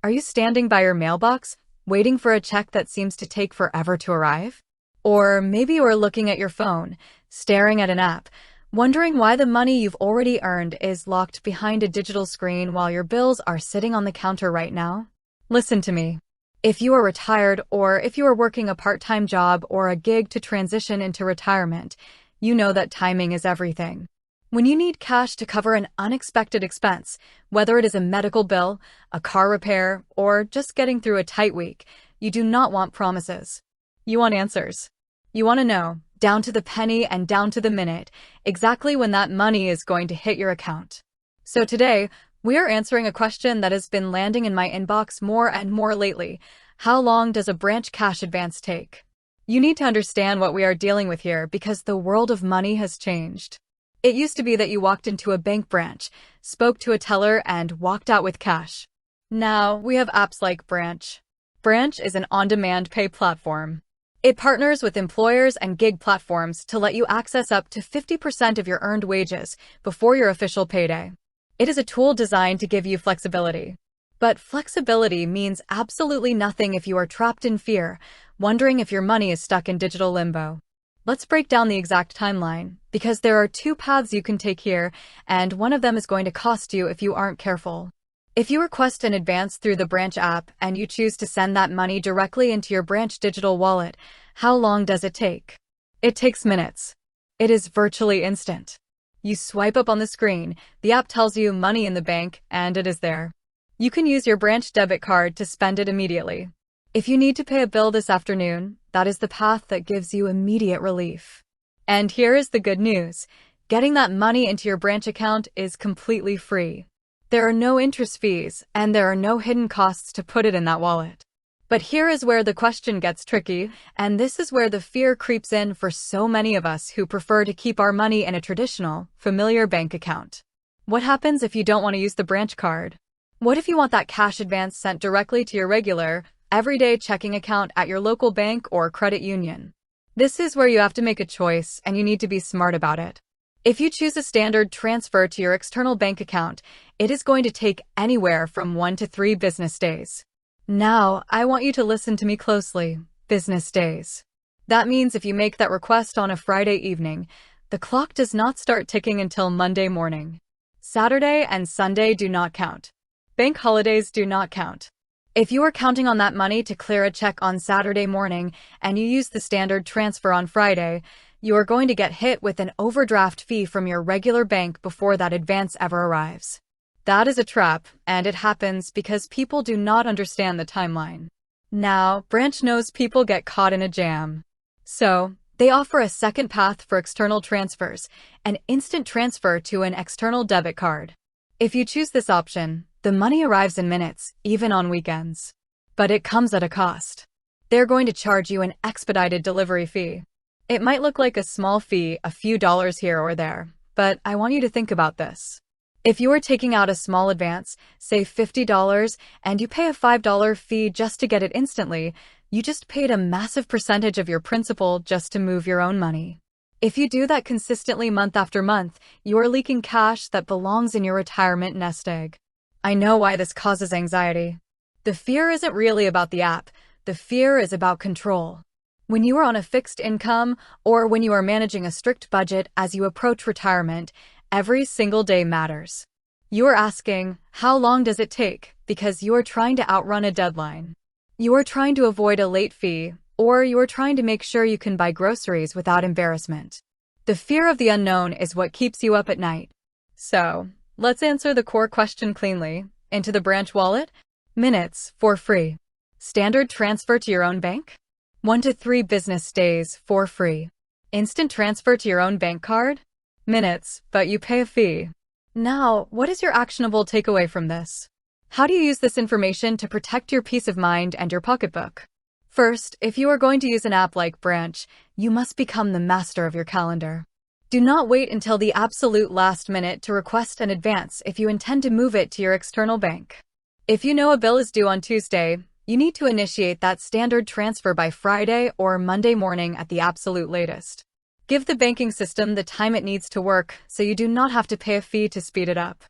Are you standing by your mailbox, waiting for a check that seems to take forever to arrive? Or maybe you are looking at your phone, staring at an app, wondering why the money you've already earned is locked behind a digital screen while your bills are sitting on the counter right now? Listen to me. If you are retired, or if you are working a part-time job or a gig to transition into retirement, you know that timing is everything. When you need cash to cover an unexpected expense, whether it is a medical bill, a car repair, or just getting through a tight week, you do not want promises. You want answers. You want to know, down to the penny and down to the minute, exactly when that money is going to hit your account. So today, we are answering a question that has been landing in my inbox more and more lately. How long does a branch cash advance take? You need to understand what we are dealing with here because the world of money has changed. It used to be that you walked into a bank branch, spoke to a teller, and walked out with cash. Now, we have apps like Branch. Branch is an on-demand pay platform. It partners with employers and gig platforms to let you access up to 50% of your earned wages before your official payday. It is a tool designed to give you flexibility. But flexibility means absolutely nothing if you are trapped in fear, wondering if your money is stuck in digital limbo. Let's break down the exact timeline, because there are two paths you can take here, and one of them is going to cost you if you aren't careful. If you request an advance through the Branch app and you choose to send that money directly into your Branch digital wallet, how long does it take? It takes minutes. It is virtually instant. You swipe up on the screen, the app tells you money in the bank, and it is there. You can use your Branch debit card to spend it immediately. If you need to pay a bill this afternoon, that is the path that gives you immediate relief. And here is the good news. Getting that money into your Branch account is completely free. There are no interest fees, and there are no hidden costs to put it in that wallet. But here is where the question gets tricky, and this is where the fear creeps in for so many of us who prefer to keep our money in a traditional, familiar bank account. What happens if you don't want to use the Branch card? What if you want that cash advance sent directly to your regular, everyday checking account at your local bank or credit union? This is where you have to make a choice, and you need to be smart about it. If you choose a standard transfer to your external bank account, it is going to take anywhere from 1 to 3 business days. Now, I want you to listen to me closely. Business days. That means if you make that request on a Friday evening, the clock does not start ticking until Monday morning. Saturday and Sunday do not count. Bank holidays do not count. If you are counting on that money to clear a check on Saturday morning and you use the standard transfer on Friday, you are going to get hit with an overdraft fee from your regular bank before that advance ever arrives. That is a trap, and it happens because people do not understand the timeline. Now, Branch knows people get caught in a jam. So, they offer a second path for external transfers, an instant transfer to an external debit card. If you choose this option, the money arrives in minutes, even on weekends. But it comes at a cost. They're going to charge you an expedited delivery fee. It might look like a small fee, a few dollars here or there, but I want you to think about this. If you are taking out a small advance, say $50, and you pay a $5 fee just to get it instantly, you just paid a massive percentage of your principal just to move your own money. If you do that consistently month after month, you are leaking cash that belongs in your retirement nest egg. I know why this causes anxiety. The fear isn't really about the app. The fear is about control. When you are on a fixed income, or when you are managing a strict budget as you approach retirement, every single day matters. You are asking, how long does it take? Because you are trying to outrun a deadline. You are trying to avoid a late fee, or you are trying to make sure you can buy groceries without embarrassment. The fear of the unknown is what keeps you up at night. So, let's answer the core question cleanly. Into the Branch wallet? Minutes, for free. Standard transfer to your own bank? 1 to 3 business days, for free. Instant transfer to your own bank card? Minutes, but you pay a fee. Now, what is your actionable takeaway from this? How do you use this information to protect your peace of mind and your pocketbook? First, if you are going to use an app like Branch, you must become the master of your calendar. Do not wait until the absolute last minute to request an advance if you intend to move it to your external bank. If you know a bill is due on Tuesday, you need to initiate that standard transfer by Friday or Monday morning at the absolute latest. Give the banking system the time it needs to work so you do not have to pay a fee to speed it up.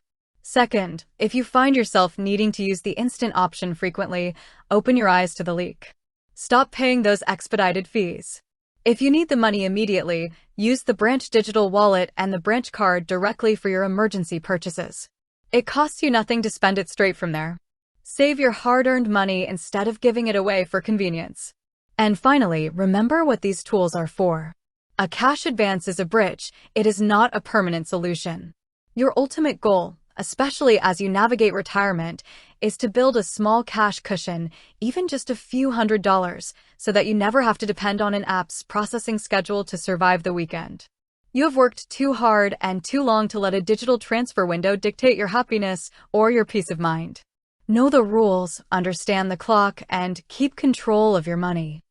Second, if you find yourself needing to use the instant option frequently, open your eyes to the leak. Stop paying those expedited fees. If you need the money immediately, use the branch digital wallet and the branch card directly for your emergency purchases. It costs you nothing to spend it straight from there. Save your hard-earned money instead of giving it away for convenience. And finally, remember what these tools are for. A cash advance is a bridge, it is not a permanent solution. Your ultimate goal, especially as you navigate retirement, is to build a small cash cushion, even just a few $100s, so that you never have to depend on an app's processing schedule to survive the weekend. You have worked too hard and too long to let a digital transfer window dictate your happiness or your peace of mind. Know the rules, understand the clock, and keep control of your money.